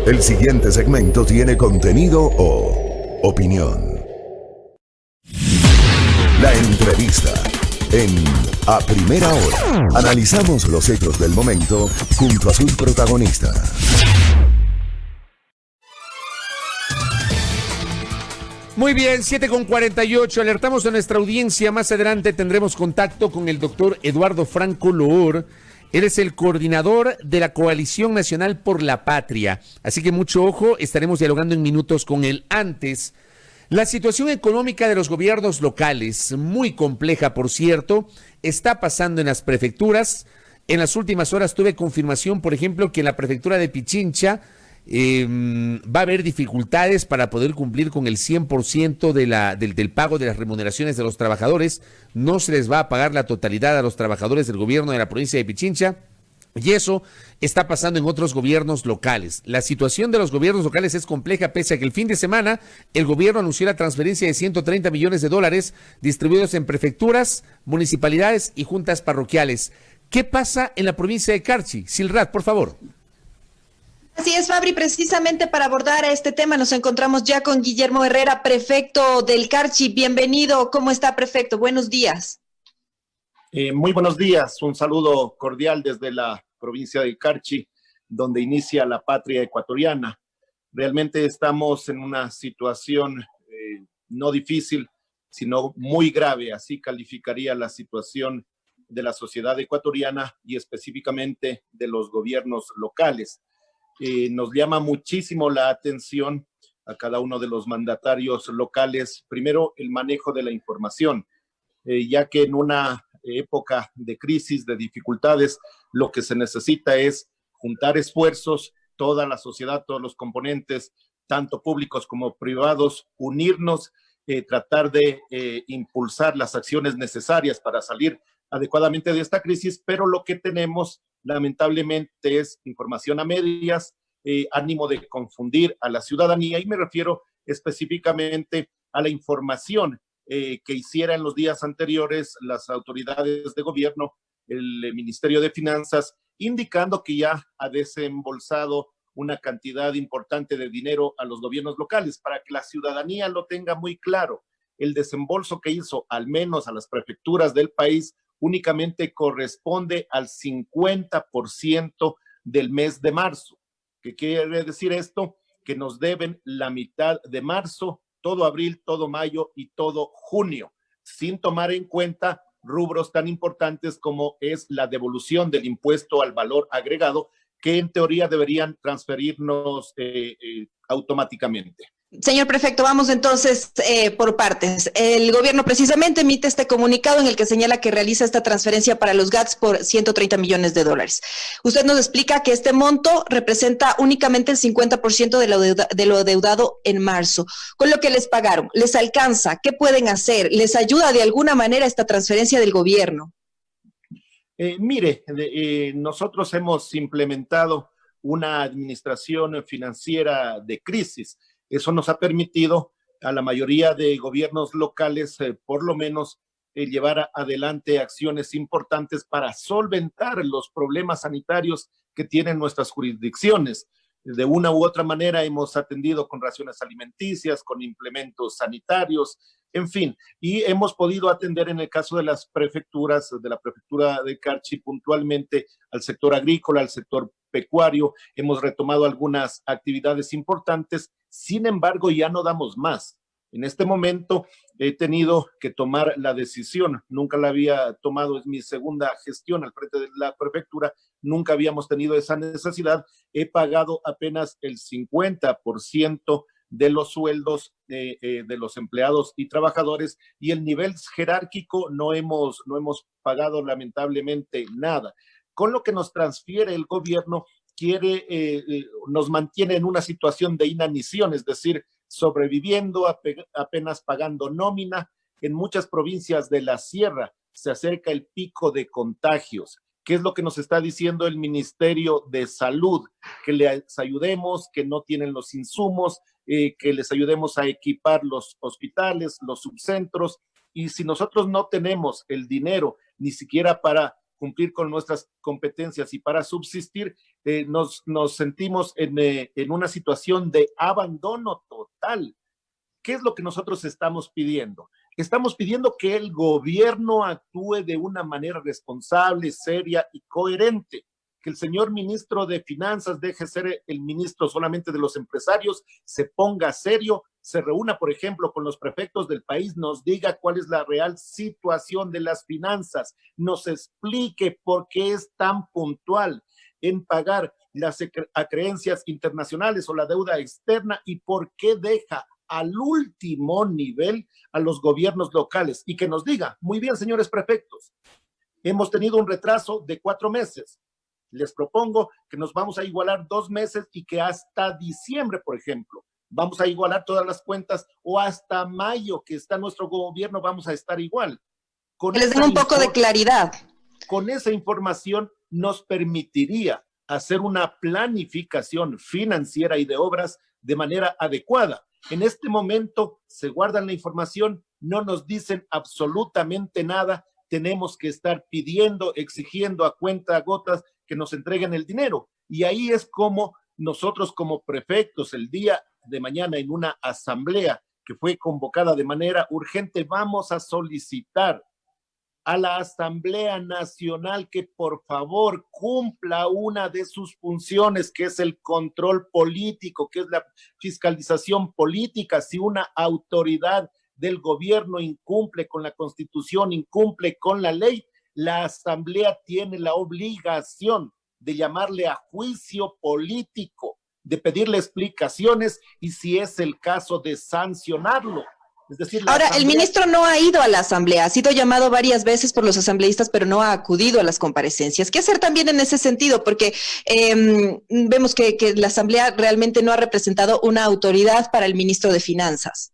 El siguiente segmento tiene contenido o opinión. La entrevista en A Primera Hora. Analizamos los hechos del momento junto a sus protagonistas. Muy bien, 7:48. Alertamos a nuestra audiencia. Más adelante tendremos contacto con el doctor Eduardo Franco Loor. Él es el coordinador de la Coalición Nacional por la Patria. Así que mucho ojo, estaremos dialogando en minutos con él. Antes, la situación económica de los gobiernos locales, muy compleja por cierto, está pasando en las prefecturas. En las últimas horas tuve confirmación, por ejemplo, que en la prefectura de Pichincha va a haber dificultades para poder cumplir con el 100% del pago de las remuneraciones de los trabajadores. No se les va a pagar la totalidad a los trabajadores del gobierno de la provincia de Pichincha. Y eso está pasando en otros gobiernos locales. La situación de los gobiernos locales es compleja, pese a que el fin de semana el gobierno anunció la transferencia de $130 millones distribuidos en prefecturas, municipalidades y juntas parroquiales. ¿Qué pasa en la provincia de Carchi? Silrat, por favor. Así es, Fabri, precisamente para abordar este tema nos encontramos ya con Guillermo Herrera, prefecto del Carchi. Bienvenido, ¿cómo está, prefecto? Buenos días. Muy buenos días, un saludo cordial desde la provincia del Carchi, donde inicia la patria ecuatoriana. Realmente estamos en una situación no difícil, sino muy grave, así calificaría la situación de la sociedad ecuatoriana y específicamente de los gobiernos locales. Nos llama muchísimo la atención a cada uno de los mandatarios locales, primero el manejo de la información, ya que en una época de crisis, de dificultades, lo que se necesita es juntar esfuerzos, toda la sociedad, todos los componentes, tanto públicos como privados, unirnos, tratar de impulsar las acciones necesarias para salir adecuadamente de esta crisis, pero lo que tenemos lamentablemente es información a medias, ánimo de confundir a la ciudadanía, y me refiero específicamente a la información que hiciera en los días anteriores las autoridades de gobierno, el Ministerio de Finanzas, indicando que ya ha desembolsado una cantidad importante de dinero a los gobiernos locales, para que la ciudadanía lo tenga muy claro. El desembolso que hizo, al menos a las prefecturas del país, únicamente corresponde al 50% del mes de marzo. ¿Qué quiere decir esto? Que nos deben la mitad de marzo, todo abril, todo mayo y todo junio, sin tomar en cuenta rubros tan importantes como es la devolución del impuesto al valor agregado, que en teoría deberían transferirnos automáticamente. Señor prefecto, vamos entonces por partes. El gobierno precisamente emite este comunicado en el que señala que realiza esta transferencia para los GATS por $130 millones. Usted nos explica que este monto representa únicamente el 50% de lo adeudado en marzo. Con lo que les pagaron, ¿les alcanza? ¿Qué pueden hacer? ¿Les ayuda de alguna manera esta transferencia del gobierno? Nosotros hemos implementado una administración financiera de crisis. Eso nos ha permitido a la mayoría de gobiernos locales, por lo menos, llevar adelante acciones importantes para solventar los problemas sanitarios que tienen nuestras jurisdicciones. De una u otra manera hemos atendido con raciones alimenticias, con implementos sanitarios, en fin, y hemos podido atender en el caso de las prefecturas, de la prefectura de Carchi puntualmente al sector agrícola, al sector pecuario. Hemos retomado algunas actividades importantes, sin embargo ya no damos más. En este momento he tenido que tomar la decisión, nunca la había tomado, es mi segunda gestión al frente de la prefectura, nunca habíamos tenido esa necesidad. He pagado apenas el 50% de los sueldos de los empleados y trabajadores, y el nivel jerárquico no hemos pagado lamentablemente nada. Con lo que nos transfiere el gobierno, nos mantiene en una situación de inanición, es decir, sobreviviendo, apenas pagando nómina. En muchas provincias de la sierra se acerca el pico de contagios. ¿Qué es lo que nos está diciendo el Ministerio de Salud? Que les ayudemos, que no tienen los insumos, que les ayudemos a equipar los hospitales, los subcentros, y si nosotros no tenemos el dinero ni siquiera para cumplir con nuestras competencias y para subsistir, nos sentimos en una situación de abandono total. ¿Qué es lo que nosotros estamos pidiendo? Estamos pidiendo que el gobierno actúe de una manera responsable, seria y coherente. Que el señor ministro de Finanzas deje ser el ministro solamente de los empresarios, se ponga serio, se reúna, por ejemplo, con los prefectos del país, nos diga cuál es la real situación de las finanzas, nos explique por qué es tan puntual en pagar las acreencias internacionales o la deuda externa y por qué deja al último nivel a los gobiernos locales y que nos diga, muy bien, señores prefectos, hemos tenido un retraso de 4 meses. Les propongo que nos vamos a igualar 2 meses y que hasta diciembre, por ejemplo, vamos a igualar todas las cuentas o hasta mayo, que está nuestro gobierno, vamos a estar igual. Que les den un poco de claridad. Con esa información nos permitiría hacer una planificación financiera y de obras de manera adecuada. En este momento se guardan la información, no nos dicen absolutamente nada, tenemos que estar pidiendo, exigiendo a cuenta gotas que nos entreguen el dinero. Y ahí es como nosotros como prefectos el día de mañana en una asamblea que fue convocada de manera urgente, vamos a solicitar a la Asamblea Nacional que por favor cumpla una de sus funciones, que es el control político, que es la fiscalización política. Si una autoridad del gobierno incumple con la Constitución, incumple con la ley, la Asamblea tiene la obligación de llamarle a juicio político, de pedirle explicaciones y, si es el caso, de sancionarlo. Es decir, ahora, el ministro no ha ido a la Asamblea, ha sido llamado varias veces por los asambleístas, pero no ha acudido a las comparecencias. ¿Qué hacer también en ese sentido? Porque vemos que la Asamblea realmente no ha representado una autoridad para el ministro de Finanzas.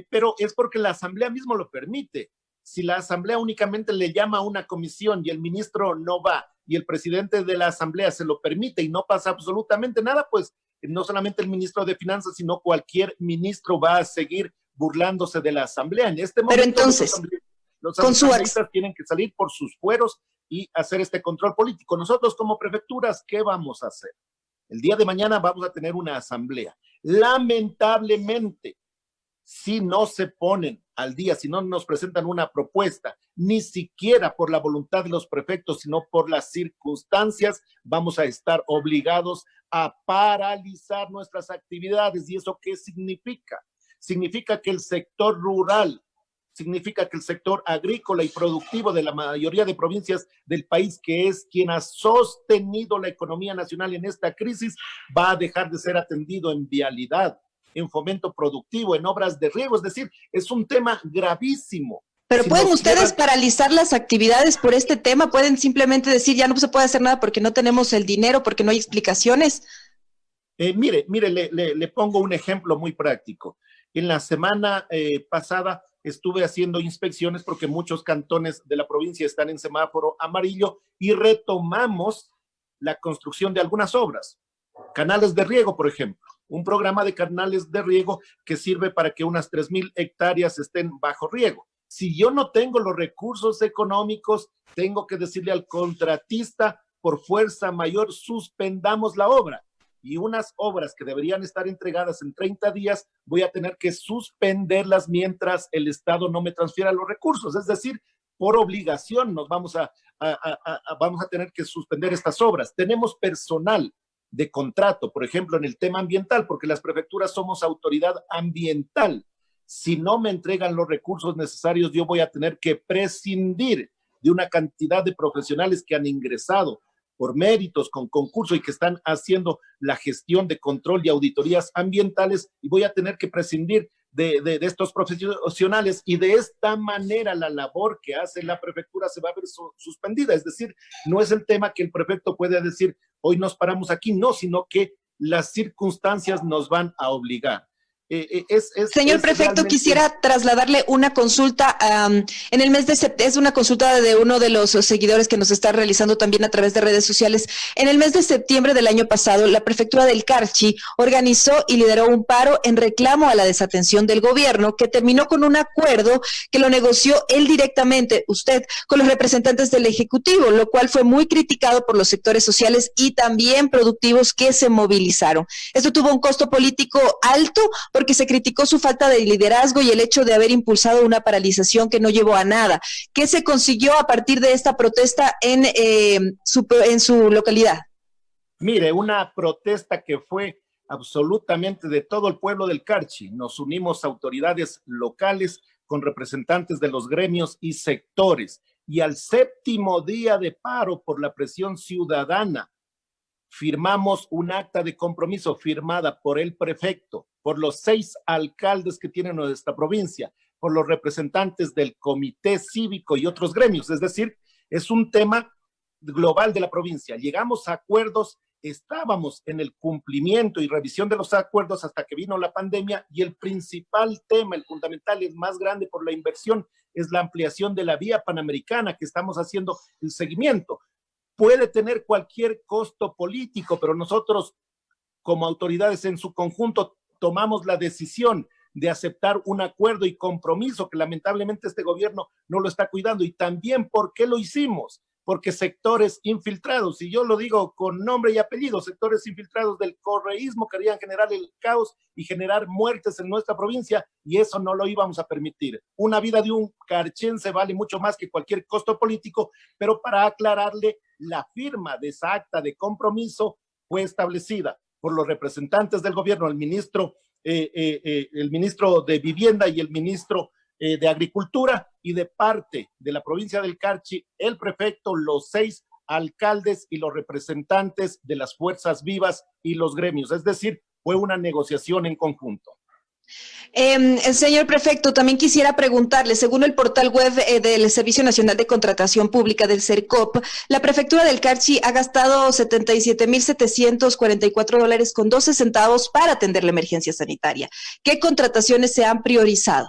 Pero es porque la Asamblea mismo lo permite. Si la Asamblea únicamente le llama a una comisión y el ministro no va y el presidente de la Asamblea se lo permite y no pasa absolutamente nada, pues no solamente el ministro de Finanzas, sino cualquier ministro va a seguir burlándose de la Asamblea. En este momento, pero entonces, los asambleístas tienen que salir por sus fueros y hacer este control político. Nosotros como prefecturas, ¿qué vamos a hacer? El día de mañana vamos a tener una asamblea. Lamentablemente, si no se ponen al día, si no nos presentan una propuesta, ni siquiera por la voluntad de los prefectos, sino por las circunstancias, vamos a estar obligados a paralizar nuestras actividades. ¿Y eso qué significa? Significa que el sector rural, significa que el sector agrícola y productivo de la mayoría de provincias del país, que es quien ha sostenido la economía nacional en esta crisis, va a dejar de ser atendido en vialidad, en fomento productivo, en obras de riego. Es decir, es un tema gravísimo. Pero ¿pueden ustedes paralizar las actividades por este tema? ¿Pueden simplemente decir ya no se puede hacer nada porque no tenemos el dinero, porque no hay explicaciones? Mire, le pongo un ejemplo muy práctico. En la semana pasada estuve haciendo inspecciones porque muchos cantones de la provincia están en semáforo amarillo y retomamos la construcción de algunas obras. Canales de riego, por ejemplo. Un programa de canales de riego que sirve para que unas 3,000 hectáreas estén bajo riego. Si yo no tengo los recursos económicos, tengo que decirle al contratista, por fuerza mayor, suspendamos la obra. Y unas obras que deberían estar entregadas en 30 días, voy a tener que suspenderlas mientras el Estado no me transfiera los recursos. Es decir, por obligación nos vamos a tener que suspender estas obras. Tenemos personal de contrato, por ejemplo, en el tema ambiental, porque las prefecturas somos autoridad ambiental. Si no me entregan los recursos necesarios, yo voy a tener que prescindir de una cantidad de profesionales que han ingresado por méritos con concurso y que están haciendo la gestión de control y auditorías ambientales, y voy a tener que prescindir de estos profesionales, y de esta manera la labor que hace la prefectura se va a ver suspendida. Es decir, no es el tema que el prefecto puede decir hoy nos paramos aquí, no, sino que las circunstancias nos van a obligar. Señor prefecto, realmente... quisiera trasladarle una consulta. En el mes de septiembre, es una consulta de uno de los seguidores que nos está realizando también a través de redes sociales. En el mes de septiembre del año pasado, la prefectura del Carchi organizó y lideró un paro en reclamo a la desatención del gobierno, que terminó con un acuerdo que lo negoció él directamente, usted, con los representantes del Ejecutivo, lo cual fue muy criticado por los sectores sociales y también productivos que se movilizaron. Esto tuvo un costo político alto, porque se criticó su falta de liderazgo y el hecho de haber impulsado una paralización que no llevó a nada. ¿Qué se consiguió a partir de esta protesta en su localidad? Mire, una protesta que fue absolutamente de todo el pueblo del Carchi. Nos unimos autoridades locales con representantes de los gremios y sectores. Y al 7º día de paro por la presión ciudadana, firmamos un acta de compromiso firmada por el prefecto, por los 6 alcaldes que tiene nuestra provincia, por los representantes del comité cívico y otros gremios. Es decir, es un tema global de la provincia. Llegamos a acuerdos, estábamos en el cumplimiento y revisión de los acuerdos hasta que vino la pandemia, y el principal tema, el fundamental y el más grande por la inversión, es la ampliación de la vía panamericana, que estamos haciendo el seguimiento. Puede tener cualquier costo político, pero nosotros, como autoridades en su conjunto, tomamos la decisión de aceptar un acuerdo y compromiso que lamentablemente este gobierno no lo está cuidando. Y también, ¿por qué lo hicimos? Porque sectores infiltrados, y yo lo digo con nombre y apellido, sectores infiltrados del correísmo querían generar el caos y generar muertes en nuestra provincia, y eso no lo íbamos a permitir. Una vida de un carchense vale mucho más que cualquier costo político, pero para aclararle, la firma de esa acta de compromiso fue establecida por los representantes del gobierno, el ministro de Vivienda y el ministro de Agricultura, y de parte de la provincia del Carchi, el prefecto, los 6 alcaldes y los representantes de las fuerzas vivas y los gremios. Es decir, fue una negociación en conjunto. Señor prefecto, también quisiera preguntarle, según el portal web del Servicio Nacional de Contratación Pública del CERCOP, la prefectura del Carchi ha gastado $77,744.12 para atender la emergencia sanitaria. ¿Qué contrataciones se han priorizado?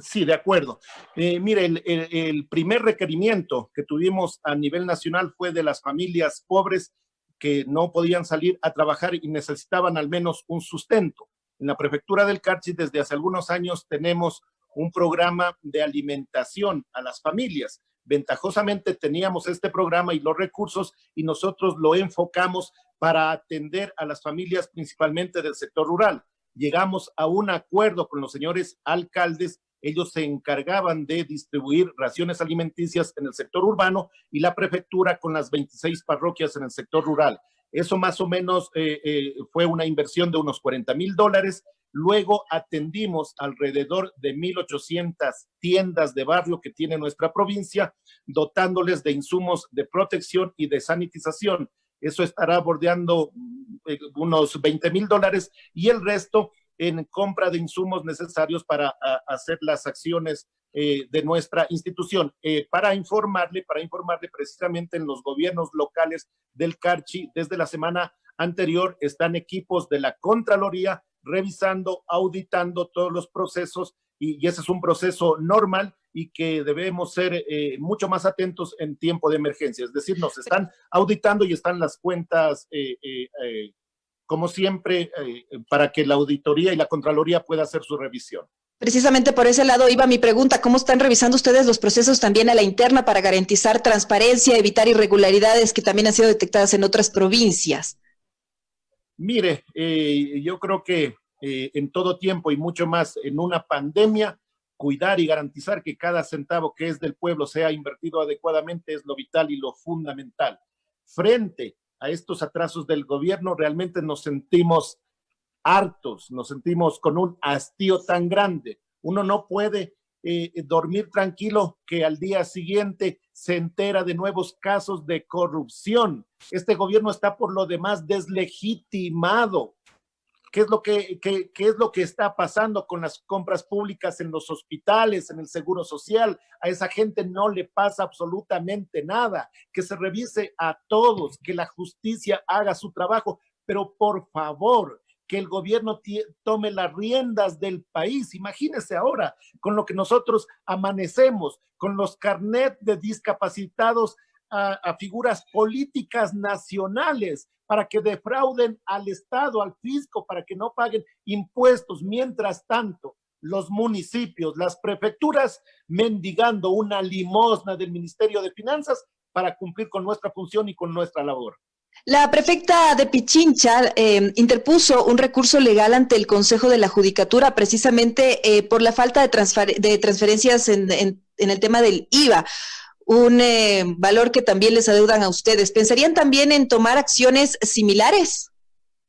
Sí, de acuerdo. Mire, el primer requerimiento que tuvimos a nivel nacional fue de las familias pobres que no podían salir a trabajar y necesitaban al menos un sustento. En la prefectura del Carchi, desde hace algunos años, tenemos un programa de alimentación a las familias. Ventajosamente teníamos este programa y los recursos, y nosotros lo enfocamos para atender a las familias principalmente del sector rural. Llegamos a un acuerdo con los señores alcaldes. Ellos se encargaban de distribuir raciones alimenticias en el sector urbano y la prefectura con las 26 parroquias en el sector rural. Eso más o menos fue una inversión de unos $40,000. Luego atendimos alrededor de 1,800 tiendas de barrio que tiene nuestra provincia, dotándoles de insumos de protección y de sanitización. Eso estará bordeando unos $20,000, y el resto en compra de insumos necesarios para hacer las acciones de nuestra institución. Para informarle precisamente, en los gobiernos locales del Carchi, desde la semana anterior están equipos de la Contraloría revisando, auditando todos los procesos, y ese es un proceso normal y que debemos ser mucho más atentos en tiempo de emergencia. Es decir, nos están auditando y están las cuentas como siempre, para que la auditoría y la Contraloría pueda hacer su revisión. Precisamente por ese lado iba mi pregunta, ¿cómo están revisando ustedes los procesos también a la interna para garantizar transparencia, evitar irregularidades que también han sido detectadas en otras provincias? Mire, yo creo que en todo tiempo y mucho más en una pandemia, cuidar y garantizar que cada centavo que es del pueblo sea invertido adecuadamente es lo vital y lo fundamental. Frente a estos atrasos del gobierno, realmente nos sentimos hartos, nos sentimos con un hastío tan grande. Uno no puede dormir tranquilo que al día siguiente se entera de nuevos casos de corrupción. Este gobierno está por lo demás deslegitimado. ¿Qué es lo que está pasando con las compras públicas en los hospitales, en el Seguro Social? A esa gente no le pasa absolutamente nada. Que se revise a todos, que la justicia haga su trabajo, pero por favor, que el gobierno tome las riendas del país. Imagínense ahora, con lo que nosotros amanecemos, con los carnet de discapacitados a figuras políticas nacionales para que defrauden al Estado, al fisco, para que no paguen impuestos. Mientras tanto, los municipios, las prefecturas, mendigando una limosna del Ministerio de Finanzas para cumplir con nuestra función y con nuestra labor. La prefecta de Pichincha interpuso un recurso legal ante el Consejo de la Judicatura precisamente por la falta de transferencias en el tema del IVA, un valor que también les adeudan a ustedes. ¿Pensarían también en tomar acciones similares?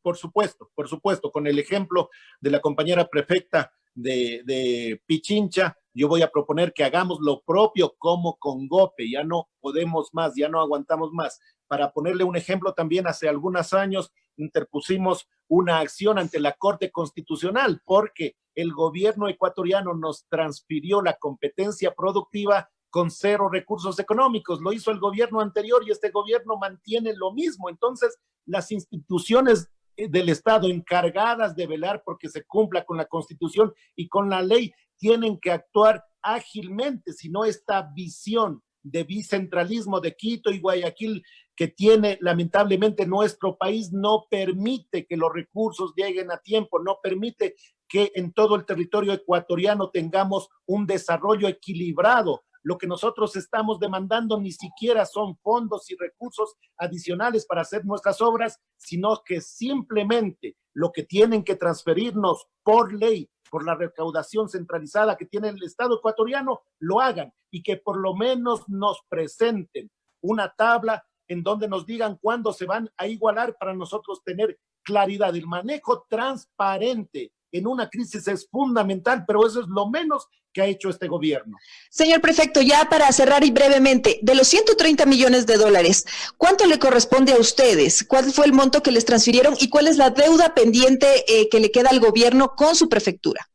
Por supuesto, con el ejemplo de la compañera prefecta de Pichincha, yo voy a proponer que hagamos lo propio como con GOPE. Ya no podemos más, ya no aguantamos más. Para ponerle un ejemplo, también hace algunos años interpusimos una acción ante la Corte Constitucional porque el gobierno ecuatoriano nos transfirió la competencia productiva con 0 recursos económicos. Lo hizo el gobierno anterior y este gobierno mantiene lo mismo. Entonces, las instituciones del Estado encargadas de velar porque se cumpla con la Constitución y con la ley tienen que actuar ágilmente, si no esta visión de bicentralismo de Quito y Guayaquil que tiene lamentablemente nuestro país no permite que los recursos lleguen a tiempo, no permite que en todo el territorio ecuatoriano tengamos un desarrollo equilibrado. Lo que nosotros estamos demandando ni siquiera son fondos y recursos adicionales para hacer nuestras obras, sino que simplemente lo que tienen que transferirnos por ley, por la recaudación centralizada que tiene el Estado ecuatoriano, lo hagan y que por lo menos nos presenten una tabla en donde nos digan cuándo se van a igualar para nosotros tener claridad. El manejo transparente en una crisis es fundamental, pero eso es lo menos que ha hecho este gobierno. Señor prefecto, ya para cerrar y brevemente, de los 130 millones de dólares, ¿cuánto le corresponde a ustedes? ¿Cuál fue el monto que les transfirieron y cuál es la deuda pendiente que le queda al gobierno con su prefectura?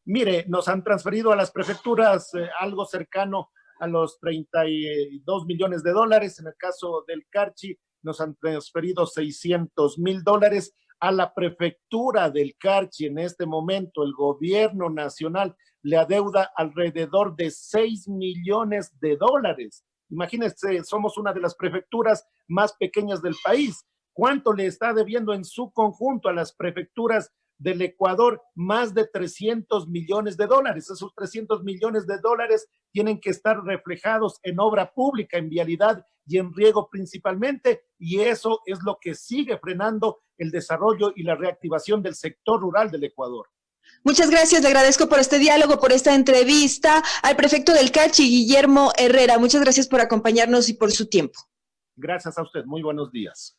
Mire, nos han transferido a las prefecturas algo cercano a los 32 millones de dólares. En el caso del Carchi, nos han transferido 600,000 dólares. A la prefectura del Carchi en este momento, el gobierno nacional le adeuda alrededor de 6 millones de dólares. Imagínense, somos una de las prefecturas más pequeñas del país. ¿Cuánto le está debiendo en su conjunto a las prefecturas del Ecuador? Más de 300 millones de dólares. Esos 300 millones de dólares tienen que estar reflejados en obra pública, en vialidad y en riego principalmente, y eso es lo que sigue frenando el desarrollo y la reactivación del sector rural del Ecuador. Muchas gracias, le agradezco por este diálogo, por esta entrevista al prefecto del Carchi, Guillermo Herrera. Muchas gracias por acompañarnos y por su tiempo. Gracias a usted, muy buenos días.